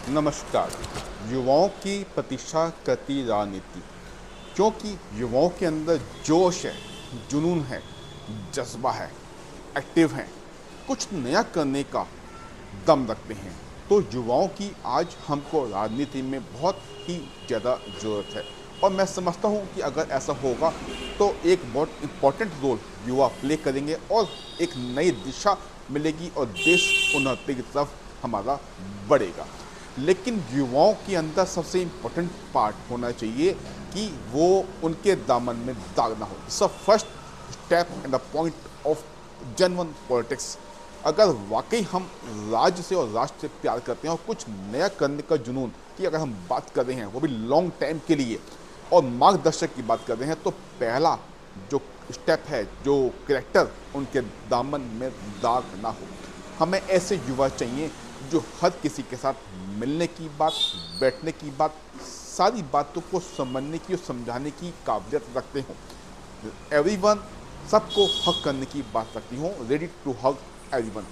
नमस्कार। युवाओं की प्रतीक्षा करती राजनीति, क्योंकि युवाओं के अंदर जोश है, जुनून है, जज्बा है, एक्टिव हैं, कुछ नया करने का दम रखते हैं। तो युवाओं की आज हमको राजनीति में बहुत ही ज़्यादा ज़रूरत है और मैं समझता हूँ कि अगर ऐसा होगा तो एक बहुत इम्पोर्टेंट रोल युवा प्ले करेंगे और एक नई दिशा मिलेगी और देश उन्नति की तरफ हमारा बढ़ेगा। लेकिन युवाओं के अंदर सबसे इम्पोर्टेंट पार्ट होना चाहिए कि वो उनके दामन में दाग ना हो। It's first step in the point of genuine politics. अगर वाकई हम राज्य से और राष्ट्र से प्यार करते हैं और कुछ नया करने का जुनून की अगर हम बात कर रहे हैं, वो भी लॉन्ग टाइम के लिए, और मार्गदर्शक की बात कर रहे हैं, तो पहला जो स्टेप है, जो करेक्टर उनके दामन में दाग ना हो। हमें ऐसे युवा चाहिए जो हर किसी के साथ मिलने की बात, बैठने की बात, सारी बातों को समझने की और समझाने की काबिलियत रखते हों। एवरीवन, सबको हक करने की बात रखती हों, रेडी टू हक एवरीवन।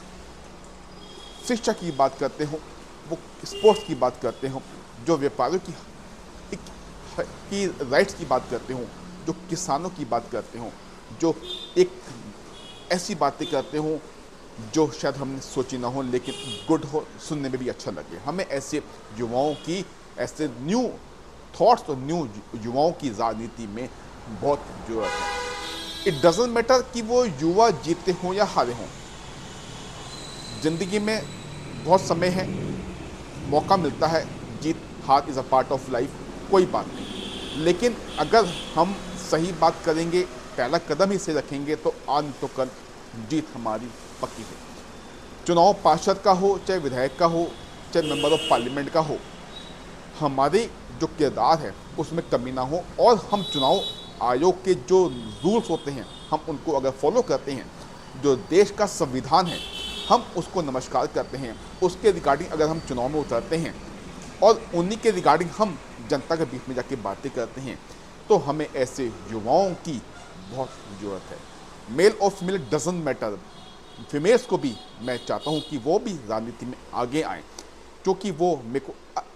शिक्षा की बात करते हो, वो स्पोर्ट्स की बात करते हो, जो व्यापारियों की राइट्स की बात करते हो, जो किसानों की बात करते हो, जो एक ऐसी बातें करते हो जो शायद हमने सोची ना हो लेकिन गुड हो, सुनने में भी अच्छा लगे। हमें ऐसे युवाओं की, ऐसे न्यू थॉट्स और न्यू युवाओं की राजनीति में बहुत ज़रूरत है। इट डजेंट मैटर कि वो युवा जीते हों या हारे हों, ज़िंदगी में बहुत समय है, मौका मिलता है, जीत हार is a part of life, कोई बात नहीं। लेकिन अगर हम सही बात करेंगे, पहला कदम ही से रखेंगे, तो आज तो कल जीत हमारी पक्की है। चुनाव पार्षद का हो, चाहे विधायक का हो, चाहे मेंबर ऑफ पार्लियामेंट का हो, हमारे जो किरदार है उसमें कमी ना हो और हम चुनाव आयोग के जो रूल्स होते हैं हम उनको अगर फॉलो करते हैं, जो देश का संविधान है हम उसको नमस्कार करते हैं, उसके रिगार्डिंग अगर हम चुनाव में उतरते हैं और उन्हीं के रिगार्डिंग हम जनता के बीच में जाके बातें करते हैं, तो हमें ऐसे युवाओं की बहुत ज़रूरत है। मेल और फीमेल डजंट मैटर, फीमेल्स को भी मैं चाहता हूँ कि वो भी राजनीति में आगे आएँ, क्योंकि वो मेरे को,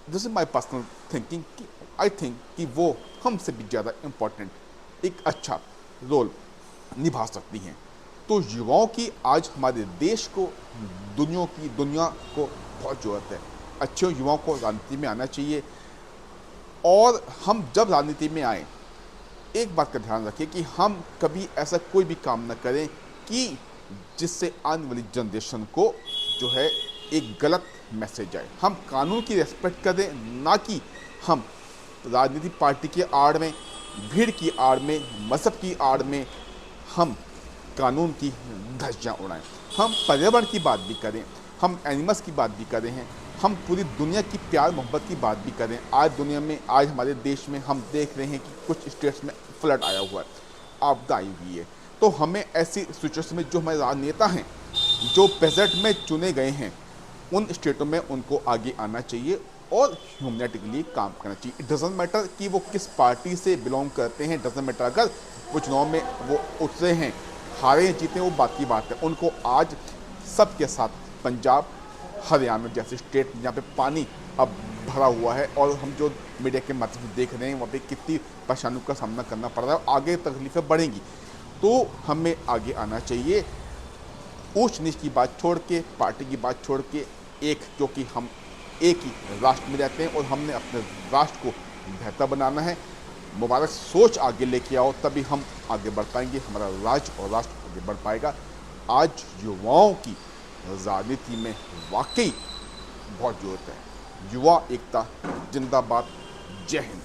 this is my personal thinking, कि आई थिंक कि वो हमसे भी ज़्यादा इम्पोर्टेंट एक अच्छा रोल निभा सकती हैं। तो युवाओं की आज हमारे देश को, दुनिया को बहुत ज़रूरत है। अच्छे युवाओं को राजनीति में आना चाहिए और हम जब राजनीति में आए, एक बात का ध्यान रखें कि हम कभी ऐसा कोई भी काम न करें कि जिससे आने वाली जनरेशन को जो है एक गलत मैसेज आए। हम कानून की रेस्पेक्ट करें, ना कि हम राजनीतिक पार्टी की आड़ में, भीड़ की आड़ में, मजहब की आड़ में हम कानून की धज्जियाँ उड़ाएं। हम पर्यावरण की बात भी करें, हम एनिमल्स की बात भी करें हैं, हम पूरी दुनिया की प्यार मोहब्बत की बात भी करें। आज दुनिया में, आज हमारे देश में हम देख रहे हैं कि कुछ स्टेट्स में फ्लड आया हुआ है, आपदा आई हुई है। तो हमें ऐसी सिचुएशन में जो हमारे राजनेता हैं, जो प्रेजेंट में चुने गए हैं, उन स्टेटों में उनको आगे आना चाहिए और ह्यूमैनिटी के लिए काम करना चाहिए। इट डजेंट मैटर कि वो किस पार्टी से बिलोंग करते हैं, डजेंट मैटर अगर वो चुनाव में वो उतरे हैं, हारे जीते वो बात की बात है। उनको आज सबके साथ पंजाब, हरियाणा जैसे स्टेट जहाँ पे पानी अब भरा हुआ है और हम जो मीडिया के माध्यम से देख रहे हैं वहाँ पे कितनी परेशानियों का सामना करना पड़ रहा है, आगे तकलीफें बढ़ेंगी। तो हमें आगे आना चाहिए, ऊंच नीच की बात छोड़ के, पार्टी की बात छोड़ के, एक, क्योंकि हम एक ही राष्ट्र में रहते हैं और हमने अपने राष्ट्र को बेहतर बनाना है। मुबारक सोच आगे लेके आओ, तभी हम आगे बढ़ पाएंगे, हमारा राज्य और राष्ट्र आगे बढ़ पाएगा। आज युवाओं की राजनीति में वाकई बहुत ज़रूरत है। युवा एकता जिंदाबाद। जय हिंद।